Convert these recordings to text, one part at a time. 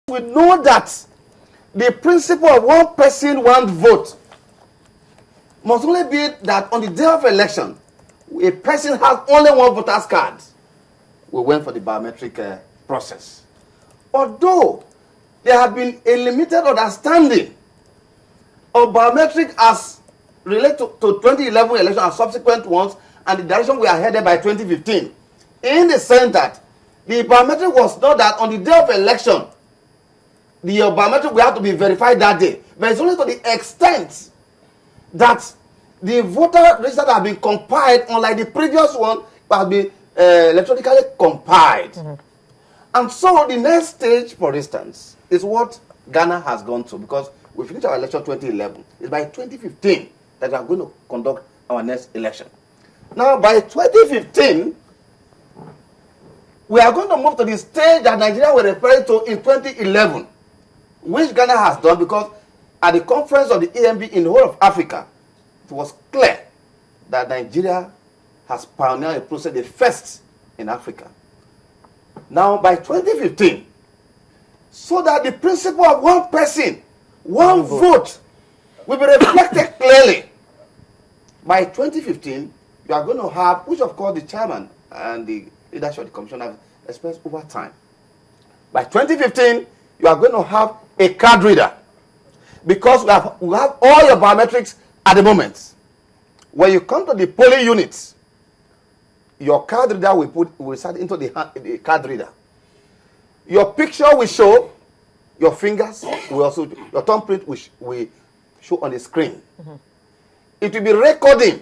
We know that the principle of one person, one vote must only be that on the day of election, a person has only one voter's card. We went for the biometric process. Although there have been a limited understanding of biometric as related to 2011 election and subsequent ones, and the direction we are headed by 2015, in the sense that the biometric was not that on the day of election, the biometric will have to be verified that day. But it's only to the extent that the voter register that has been compiled, unlike the previous one, has been electronically compiled. Mm-hmm. And so the next stage, for instance, is what Ghana has gone to, because we finished our election 2011. It's by 2015 that we are going to conduct our next election. Now, by 2015, we are going to move to the stage that Nigeria was referring to in 2011, which Ghana has done, because at the conference of the EMB in the whole of Africa, it was clear that Nigeria has pioneered a process, the first in Africa. Now, by 2015, so that the principle of one person, one vote will be reflected clearly. By 2015, you are going to have, which of course the chairman and the leadership of the commission have expressed over time. By 2015, you are going to have a card reader, because we have all your biometrics at the moment. When you come to the polling units, your card reader will start into the card reader. Your picture will show, your fingers will also, your thumbprint will show on the screen. Mm-hmm. It will be recording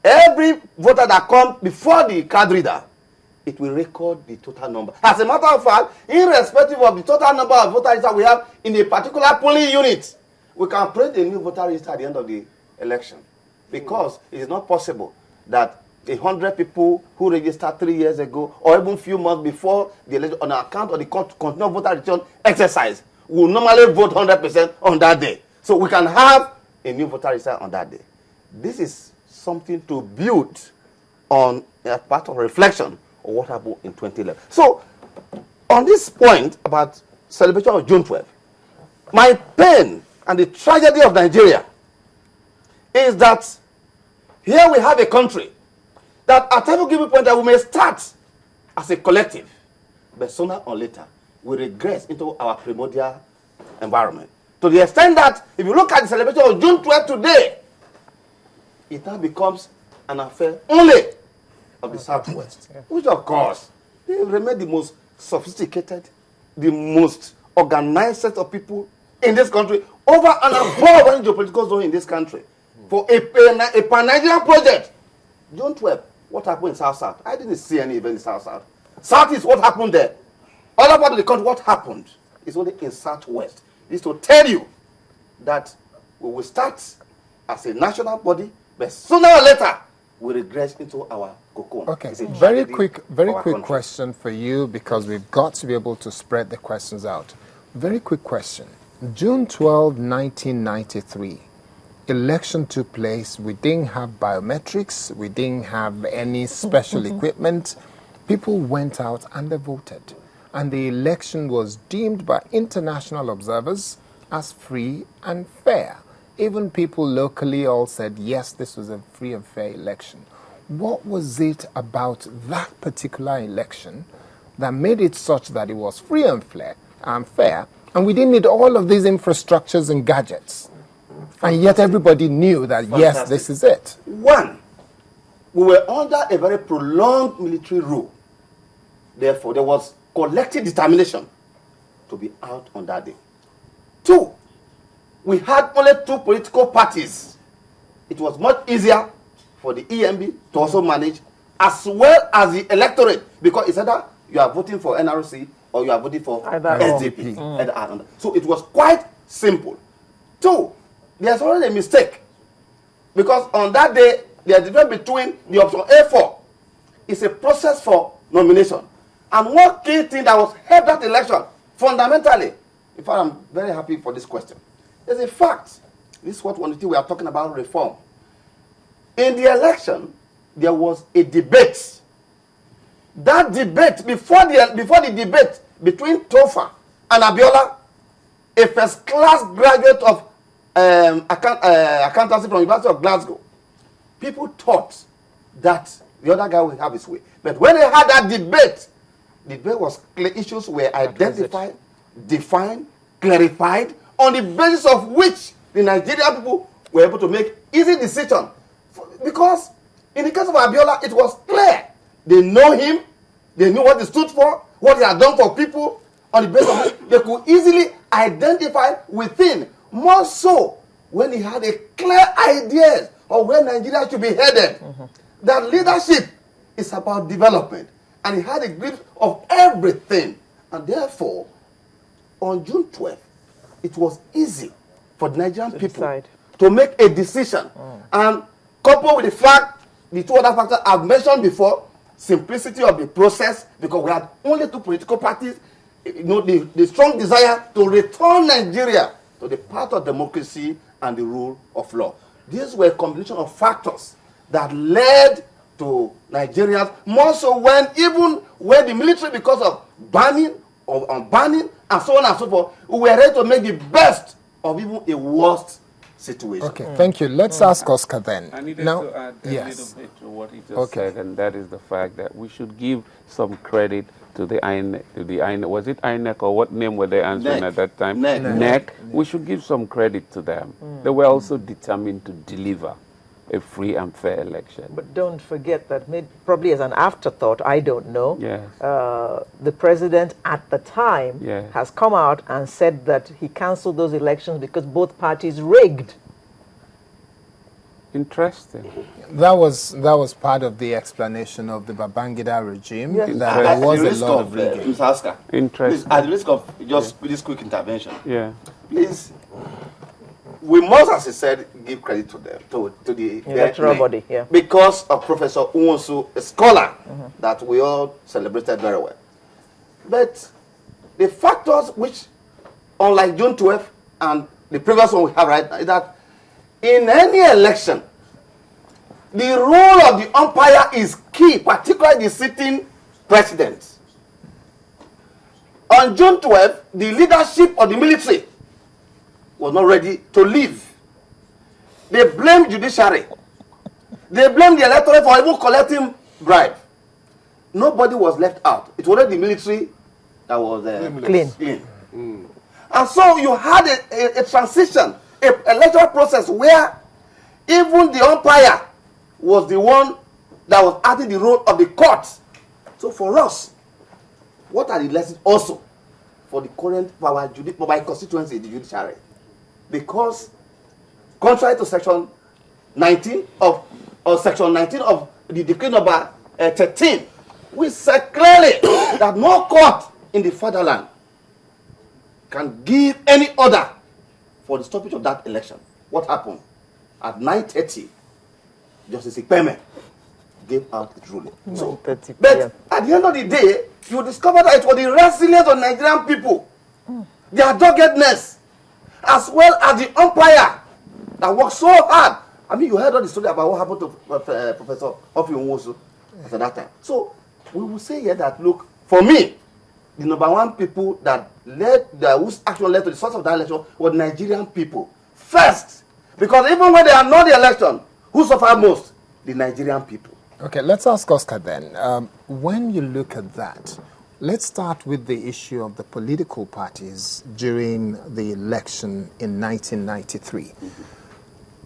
every voter that comes before the card reader. It will record the total number. As a matter of fact, irrespective of the total number of voters that we have in a particular polling unit, we can print a new voter register at the end of the election. Because it is not possible that 100 people who registered 3 years ago, or even a few months before the election, on account of the continual voter return exercise, will normally vote 100% on that day. So we can have a new voter register on that day. This is something to build on a part of reflection of what happened in 2011. So, on this point about celebration of June 12th, my pain and the tragedy of Nigeria is that here we have a country that at every given point that we may start as a collective, but sooner or later we regress into our primordial environment. To the extent that if you look at the celebration of June 12th today, it now becomes an affair only of the Southwest, which of course, they remain the most sophisticated, the most organized set of people in this country, over and above any geopolitical zone in this country. For a pan-Nigerian project, June 12th, what happened in South-South? I didn't see any event in South-South. South is what happened there. Other part of the country, what happened is only in Southwest. This to tell you that we will start as a national body, but sooner or later, we regress into our cocoon. Okay, very quick question for you, because we've got to be able to spread the questions out. Very quick question. June 12, 1993, election took place. We didn't have biometrics. We didn't have any special equipment. People went out and they voted. And the election was deemed by international observers as free and fair. Even people locally all said, yes, this was a free and fair election. What was it about that particular election that made it such that it was free and fair, and we didn't need all of these infrastructures and gadgets? And yet everybody knew that, yes, this is it. One, we were under a very prolonged military rule. Therefore, there was collective determination to be out on that day. Two, we had only two political parties. It was much easier for the EMB to also manage, as well as the electorate, because it's either you are voting for NRC or you are voting for SDP. So it was quite simple. Two, there's already a mistake, because on that day, the difference between the option A4 is a process for nomination. And one key thing that was helped that election, fundamentally, in fact, I'm very happy for this question, is the fact, this is what one thing we are talking about, reform. In the election, there was a debate. That debate, before the debate between Tofa and Abiola, a first-class graduate of accountancy from University of Glasgow, people thought that the other guy will have his way. But when they had that debate, the debate was clear. Issues were identified, defined, clarified, on the basis of which the Nigerian people were able to make easy decisions. Because in the case of Abiola, it was clear. They know him, they knew what he stood for, what he had done for people, on the basis of which they could easily identify within. More so when he had a clear idea of where Nigeria should be headed. That leadership is about development. And he had a grip of everything. And therefore, on June 12th, it was easy for the Nigerian people to make a decision. And coupled with the fact, the two other factors I've mentioned before, simplicity of the process, because we had only two political parties, the strong desire to return Nigeria to the path of democracy and the rule of law. These were a combination of factors that led to Nigerians, more so when the military, because of banning or unbanning and so on and so forth, we were ready to make the best of even a worst situation. Okay, thank you. Let's ask Oscar then. I needed to add a little bit to what he just said, and that is the fact that we should give some credit to the INEC, was it INEC or what name were they answering at that time? NEC. We should give some credit to them. They were also determined to deliver a free and fair election. But don't forget that probably as an afterthought, I don't know, yes. The president at the time has come out and said that he cancelled those elections because both parties rigged. Interesting. That was part of the explanation of the Babangida regime. Yes. That there was a lot of rigging. Mr. Oscar, interesting. Please, at the risk of just this quick intervention, please, we must, as he said, give credit to them, to the electoral body, because of Professor Nwosu, a scholar that we all celebrated very well. But the factors which, unlike June 12th and the previous one we have right now, is that in any election, the role of the umpire is key, particularly the sitting president. On June 12th, the leadership of the military was not ready to leave. They blamed judiciary. They blamed the electorate for even collecting bribe. Nobody was left out. It was the military that was clean. And so you had a transition, an electoral process where even the umpire was the one that was acting the role of the court. So for us, what are the lessons also for the current for my constituency, the judiciary? Because contrary to section 19 of the decree number 13, we said clearly that no court in the fatherland can give any order for the stoppage of that election. What happened? At 9:30, Justice Ikpeme gave out its ruling. So, but at the end of the day, you discover that it was the resilience of Nigerian people, their doggedness, as well as the umpire that worked so hard. I mean, you heard all the story about what happened to Professor Nwosu at that time. So, we will say here that, look, for me, the number one people that whose action led to the source of that election were Nigerian people. First, because even when they are not the election, who suffered most? The Nigerian people. Okay, let's ask Oscar then. When you look at that, let's start with the issue of the political parties during the election in 1993.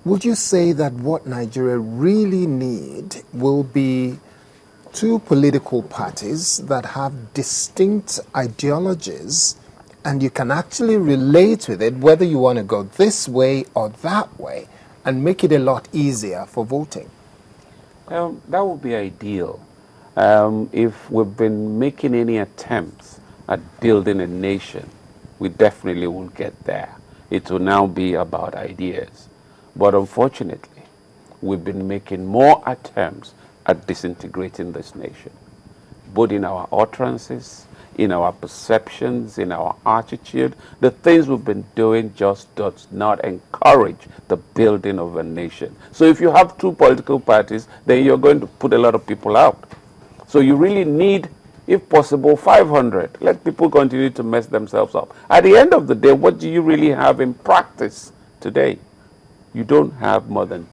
Would you say that what Nigeria really need will be two political parties that have distinct ideologies and you can actually relate with it, whether you want to go this way or that way, and make it a lot easier for voting? That would be ideal. If we've been making any attempts at building a nation, we definitely will get there. It will now be about ideas. But unfortunately, we've been making more attempts at disintegrating this nation, both in our utterances, in our perceptions, in our attitude. The things we've been doing just does not encourage the building of a nation. So if you have two political parties, then you're going to put a lot of people out. So you really need If possible, 500. Let people continue to mess themselves up. At the end of the day, what do you really have in practice today? You don't have more than